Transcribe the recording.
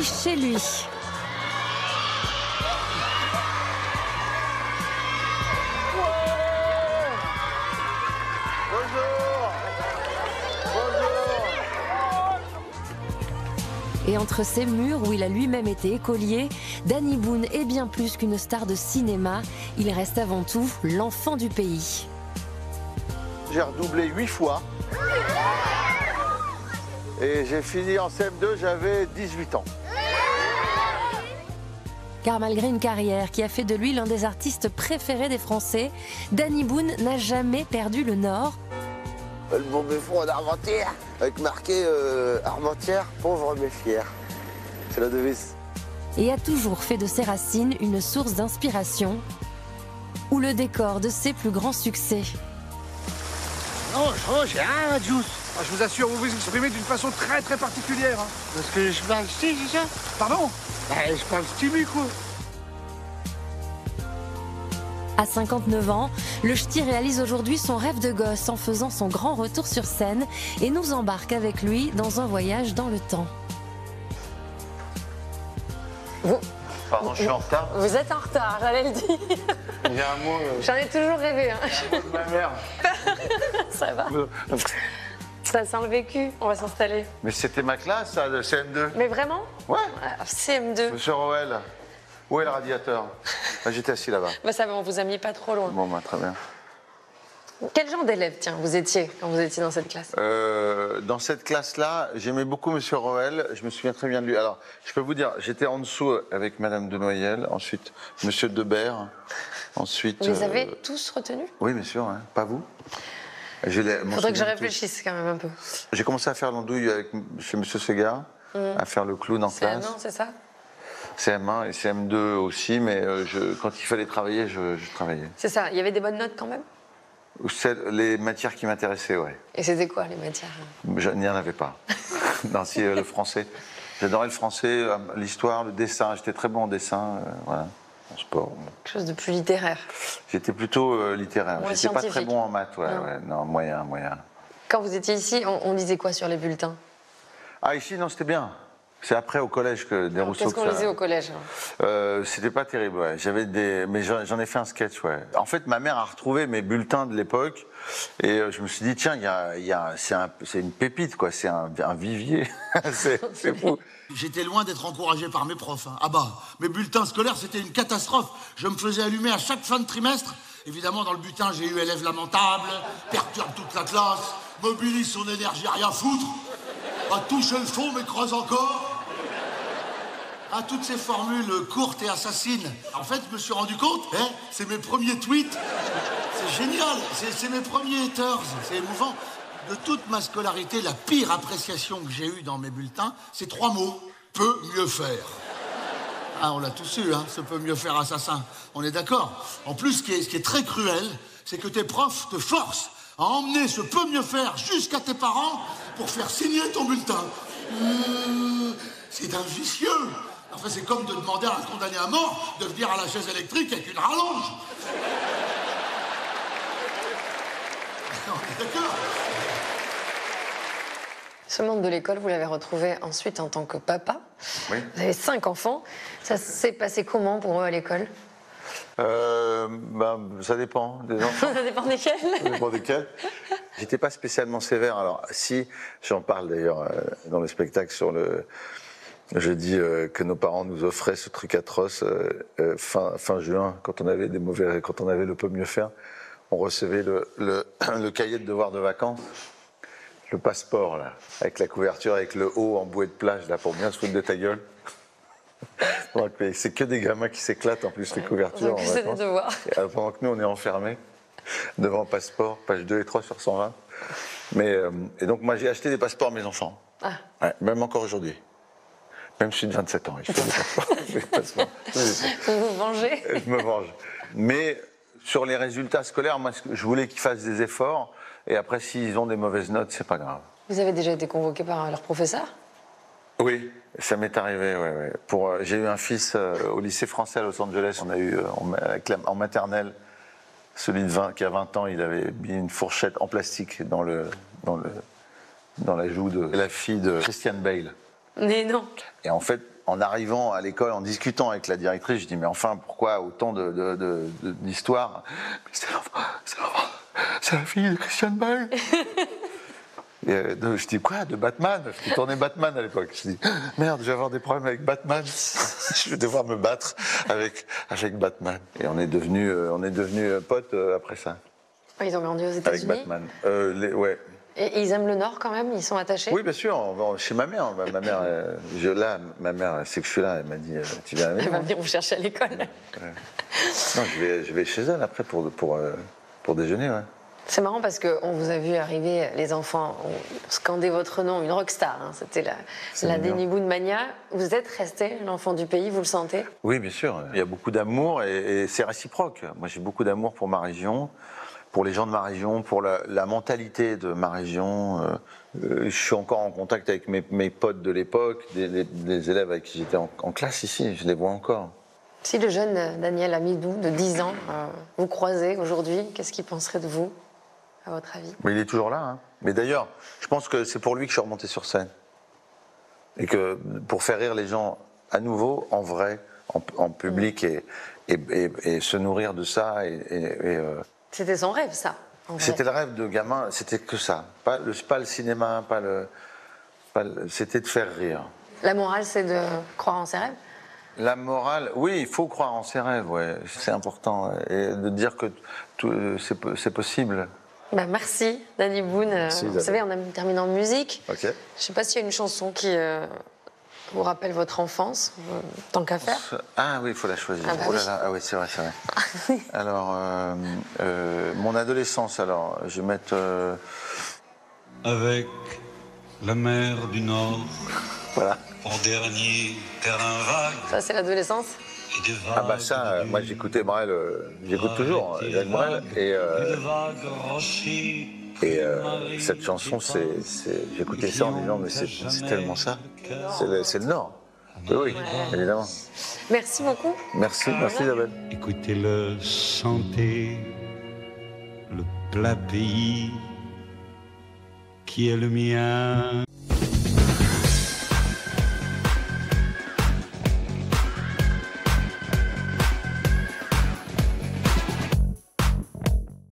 affiche chez lui. Et entre ces murs où il a lui-même été écolier, Danny Boone est bien plus qu'une star de cinéma. Il reste avant tout l'enfant du pays. J'ai redoublé 8 fois. Et j'ai fini en CM2, j'avais 18 ans. Car malgré une carrière qui a fait de lui l'un des artistes préférés des Français, Danny Boone n'a jamais perdu le Nord. Le bon méfond en Armentières, avec marqué Armentières, pauvre mais fier. C'est la devise. Et a toujours fait de ses racines une source d'inspiration ou le décor de ses plus grands succès. Non, j'ai rien, Juice. Ah, je vous assure, vous vous exprimez d'une façon très particulière. Hein. Parce que je parle ch'ti, c'est ça? Pardon? Je parle ch'ti, quoi. À 59 ans, le ch'ti réalise aujourd'hui son rêve de gosse en faisant son grand retour sur scène et nous embarque avec lui dans un voyage dans le temps. Pardon, je suis en retard. Vous êtes en retard, j'allais le dire. Il y a un mot. J'en ai toujours rêvé. Hein. Ma mère. Ça va. Ça sent le vécu, on va s'installer. Mais c'était ma classe, ça, le CM2. Mais vraiment? Ouais. CM2. Monsieur Roel, où est le radiateur? J'étais assis là-bas. Bah ça va, on vous a mis pas trop loin. Bon, très bien. Quel genre d'élève, tiens, vous étiez quand vous étiez dans cette classe? Dans cette classe-là, j'aimais beaucoup Monsieur Roel. Je me souviens très bien de lui. Alors, je peux vous dire, j'étais en dessous avec Madame de Noyel, ensuite Monsieur Debert, ensuite... Vous les avez tous retenus? Oui, bien sûr, hein. Pas vous. Il faudrait que je réfléchisse quand même un peu. J'ai commencé à faire l'andouille chez Monsieur Segar, à faire le clown en classe. CM1, c'est ça? CM1 et CM2 aussi, mais quand il fallait travailler, je travaillais. C'est ça, il y avait des bonnes notes quand même? Les matières qui m'intéressaient, ouais. Et c'était quoi les matières? Je n'y en avais pas. Non, si, le français. J'adorais le français, l'histoire, le dessin. J'étais très bon en dessin, voilà, en sport. Quelque chose de plus littéraire. J'étais plutôt littéraire. Moins J'étais pas très scientifique. bon en maths, ouais, Non. ouais. Non, moyen. Quand vous étiez ici, on lisait quoi sur les bulletins? Ah, ici, non, c'était bien. C'est après au collège que des Rousseau. Qu'est-ce qu'on lisait au collège? C'était pas terrible, ouais. Mais j'en ai fait un sketch, ouais. En fait, ma mère a retrouvé mes bulletins de l'époque et je me suis dit, tiens, c'est une pépite, quoi. C'est un vivier. c'est fou. J'étais loin d'être encouragé par mes profs. Hein. Ah bah, mes bulletins scolaires, c'était une catastrophe. Je me faisais allumer à chaque fin de trimestre. Évidemment, dans le bulletin, j'ai eu élève lamentable, perturbe toute la classe, mobilise son énergie à rien foutre, à toucher le fond mais creuse encore. À toutes ces formules courtes et assassines. En fait, je me suis rendu compte, hein, c'est mes premiers tweets. C'est génial, c'est mes premiers haters. C'est émouvant. De toute ma scolarité, la pire appréciation que j'ai eue dans mes bulletins, c'est 3 mots. Peut mieux faire. Ah, on l'a tous eu, hein, ce peut mieux faire assassin. On est d'accord. En plus, ce qui est très cruel, c'est que tes profs te forcent à emmener ce peut mieux faire jusqu'à tes parents pour faire signer ton bulletin. C'est un vicieux. Enfin, c'est comme de demander à un condamné à mort de venir à la chaise électrique avec une rallonge. On est d'accord. Ce monde de l'école, vous l'avez retrouvé ensuite en tant que papa. Oui. Vous avez 5 enfants. Ça s'est passé comment pour eux à l'école? Ça dépend des enfants. Ça dépend desquels. Ça dépend desquels. J'étais pas spécialement sévère. Alors, si, j'en parle d'ailleurs dans le spectacle sur le... Je dis que nos parents nous offraient ce truc atroce fin juin, quand on avait le peut mieux faire. On recevait le cahier de devoirs de vacances, le passeport, là, avec la couverture, avec le haut en bouée de plage, là, pour bien se foutre de ta gueule. C'est que des gamins qui s'éclatent, en plus, les couvertures. Donc, c'est des devoirs. Et pendant que nous, on est enfermés devant passeport, page 2 et 3 sur 120. Et donc, moi, j'ai acheté des passeports à mes enfants. Ah. Ouais, même encore aujourd'hui. Même je suis de 27 ans, je fais des passeports. Vous vous vengez? Je me venge. Mais sur les résultats scolaires, moi, je voulais qu'ils fassent des efforts. Et après, s'ils ont des mauvaises notes, c'est pas grave. Vous avez déjà été convoqué par leur professeur? Oui, ça m'est arrivé, ouais. J'ai eu un fils au lycée français à Los Angeles. On a eu en maternelle, celui qui a 20 ans, il avait mis une fourchette en plastique dans la joue de la fille de Christian Bale. Mais non. Et en fait, en arrivant à l'école, en discutant avec la directrice, je dis mais enfin pourquoi autant d'histoires? C'est la fille de Christian Bale. Je dis quoi, de Batman? Je tournais Batman à l'époque. Je dis merde, je vais avoir des problèmes avec Batman. Je vais devoir me battre avec Batman. Et on est devenus potes après ça. Ils ont grandi aux États-Unis. Avec Batman. Ouais. Et ils aiment le Nord quand même? Ils sont attachés? Oui, bien sûr. On va chez ma mère. Ma mère, ma mère, c'est que je suis là. Elle m'a dit, tu viens à la maison? Elle va venir vous chercher à l'école. Ouais. Non, je vais chez elle après pour déjeuner. Ouais. C'est marrant parce qu'on vous a vu arriver, les enfants ont scandé votre nom, une rockstar. Hein, c'était la Danny Boone Mania. Vous êtes resté l'enfant du pays, vous le sentez? Oui, bien sûr. Il y a beaucoup d'amour et c'est réciproque. Moi, j'ai beaucoup d'amour pour ma région, pour les gens de ma région, pour la mentalité de ma région. Je suis encore en contact avec mes potes de l'époque, des élèves avec qui j'étais en classe ici. Je les vois encore. Si le jeune Daniel Amidou, de 10 ans, vous croisez aujourd'hui, qu'est-ce qu'il penserait de vous, à votre avis? Mais il est toujours là. Hein. Mais d'ailleurs, je pense que c'est pour lui que je suis remonté sur scène. Et que pour faire rire les gens à nouveau, en vrai, en public, et se nourrir de ça. C'était son rêve, ça. C'était le rêve de gamin, c'était que ça. Pas le cinéma, c'était de faire rire. La morale, c'est de croire en ses rêves? La morale, oui, il faut croire en ses rêves, ouais. C'est important. Et de dire que c'est possible. Bah merci, Danny Boone. Merci, vous savez, on a terminé en musique. Okay. Je ne sais pas s'il y a une chanson qui vous rappelle votre enfance, tant qu'à faire. Ah oui, il faut la choisir. Ah, bah oh là là, ah oui, c'est vrai. Alors, mon adolescence, alors, je vais mettre... Avec la mer du Nord. Voilà. En dernier terrain vague. Ça, c'est l'adolescence? Ah bah ça, moi j'écoutais Brel, j'écoute toujours Jacques Brel, et cette chanson, j'écoutais ça en disant mais c'est tellement ça, c'est le Nord. Oui, évidemment. Merci beaucoup. Merci Isabelle. Écoutez-le chanter, le plat pays qui est le mien.